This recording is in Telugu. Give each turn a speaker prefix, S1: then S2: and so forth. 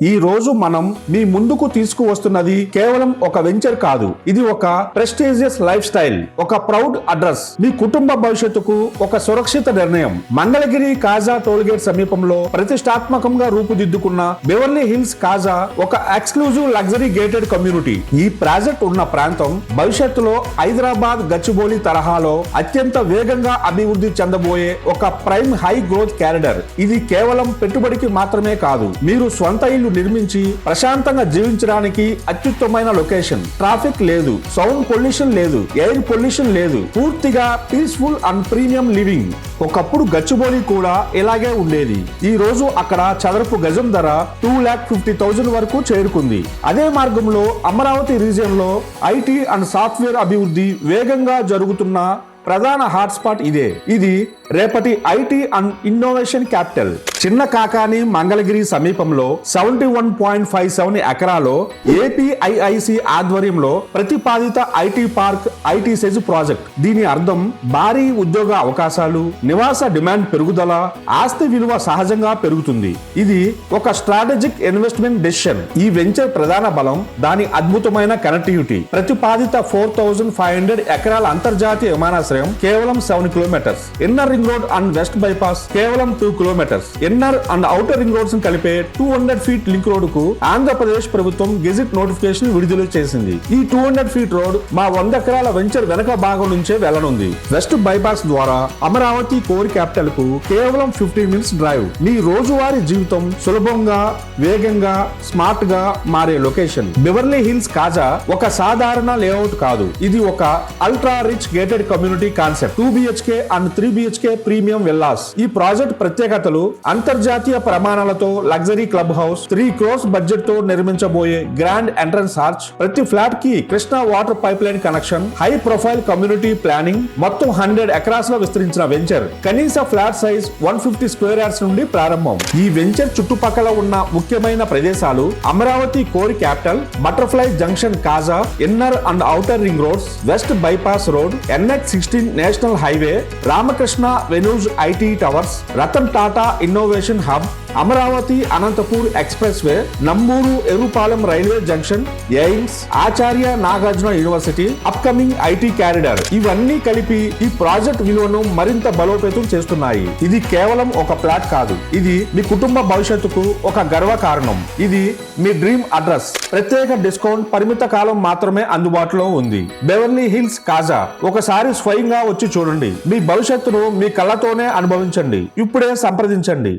S1: ఈ రోజు మనం మీ ముందుకు తీసుకువస్తున్నది కేవలం ఒక వెంచర్ కాదు, ఇది ఒక ప్రెస్టీజియస్ లైఫ్ స్టైల్, ఒక ప్రౌడ్ అడ్రస్, మీ కుటుంబ భవిష్యత్తుకు ఒక సురక్షిత నిర్ణయం. మంగళగిరి కాజా టోల్గేట్ సమీపంలో ప్రతిష్టాత్మకంగా రూపుదిద్దుకున్న బెవర్లీ హిల్స్ కాజా ఒక ఎక్స్క్లూజివ్ లగ్జరీ గేటెడ్ కమ్యూనిటీ. ఈ ప్రాజెక్ట్ ఉన్న ప్రాంతం భవిష్యత్తులో హైదరాబాద్ గచ్చిబౌలి తరహాలో అత్యంత వేగంగా అభివృద్ధి చెందబోయే ఒక ప్రైమ్ హై గ్రోత్ క్యారిడర్. ఇది కేవలం పెట్టుబడికి మాత్రమే కాదు, మీరు స్వంత ఇల్లు నిర్మించి ప్రశాంతంగా జీవించడానికి అత్యుత్తమైన లొకేషన్. ట్రాఫిక్ లేదు, సౌండ్ పొల్యూషన్ లేదు, ఎయిర్ పొల్యూషన్ లేదు, పూర్తిగా పీస్ఫుల్ అండ్ ప్రీమియం లివింగ్. ఒకప్పుడు గచ్చిబౌలి కూడా ఇలాగే ఉండేది. ఈ రోజు అక్కడ చదరపు గజం ధర 2,50,000 వరకు చేరుకుంది. అదే మార్గంలో అమరావతి రీజియన్ లో ఐటీ అండ్ సాఫ్ట్వేర్ అభివృద్ధి వేగంగా జరుగుతున్న ప్రధాన హాట్స్పాట్ ఇదే. ఇది రేపటి ఐటీ అండ్ ఇన్నోవేషన్ క్యాపిటల్. చిన్న కాకాని మంగళగిరి సమీపంలో 71.57 ఎకరాలో ఏపీఐఐసి ఆధ్వర్యంలో ప్రతిపాదిత IT park IT SEZ project. దీని అర్థం భారీ ఉద్యోగ అవకాశాలు, నివాస డిమాండ్ పెరుగుదల, ఆస్తి విలువ సహజంగా పెరుగుతుంది. ఇది ఒక స్ట్రాటజిక్ ఇన్వెస్ట్మెంట్ డెసిషన్. ఈ వెంచర్ ప్రధాన బలం దాని అద్భుతమైన కనెక్టివిటీ. ప్రతిపాదిత 4,500 ఎకరాల అంతర్జాతీయ విమానాశ్రయం కేవలం 7 kilometres, inner ring road and west bypass కేవలం 2 kilometres, inner and outer ring roads కలిపే 200 ఫీట్ లింక్ రోడ్ కు ఆంధ్రప్రదేశ్ ప్రభుత్వం గెజిట్ నోటిఫికేషన్ విడుదల చేసింది. ఈ 200 ఫీట్ రోడ్ మా 100 ఎకరాల వెంచర్ వెనక భాగం నుంచే వెళ్లనుంది. వెస్ట్ బైపాస్ ద్వారా అమరావతి కోర్ క్యాపిటల్ కు కేవలం 15 మినిట్స్ డ్రైవ్. మీ రోజువారీ జీవితం సులభంగా, వేగంగా, స్మార్ట్ గా మారే లొకేషన్. బెవర్లీ హిల్స్ కాజా ఒక సాధారణ లేఅవుట్ కాదు, ఇది ఒక ultra rich gated community concept. 2 BHK and 3 BHK premium villas. ఈ ప్రాజెక్ట్ ప్రత్యేకతలు అంతర్జాతీయ ప్రమాణాలతో luxury club house, 3 crores budget తో నిర్మించబోయే గ్రాండ్ ఎంట్రన్స్ ఆర్చ్, ప్రతి ఫ్లాట్ కి Krishna water pipe line connection, high profile community planning. మొత్తం 100 ఎకరాస్ లో విస్తరించిన వెంచర్. కనీస ఫ్లాట్ సైజ్ 150 స్క్వేర్ యార్డ్స్ నుండి ప్రారంభం. ఈ వెంచర్ చుట్టుపక్కల ఉన్న ముఖ్యమైన ప్రదేశాలు Amaravati core capital, butterfly junction Kaza, inner and outer ring roads, west bypass road, NH-16 national highway, Ramakrishna venues IT towers, Ratan Tata innovation hub, Amaravati Anantapur expressway, Namburu Errupalem railway junction, AIIMS, Acharya Nagarjuna university, upcoming IT corridor. ఇవన్నీ కలిపి ఈ ప్రాజెక్ట్ విలువను మరింత బలోపేతం చేస్తున్నాయి. ఇది కేవలం ఒక ప్లాట్ కాదు, ఇది మీ కుటుంబ భవిష్యత్తుకు ఒక గర్వ కారణం. ఇది మీ డ్రీమ్ అడ్రస్. ప్రత్యేక డిస్కౌంట్ పరిమిత కాలం మాత్రమే అందుబాటులో ఉంది. బెవర్లీ హిల్స్ కాజా. ఒకసారి స్వయంగా వచ్చి చూడండి, మీ భవిష్యత్తును మీ కళ్ళతోనే అనుభవించండి. ఇప్పుడే సంప్రదించండి.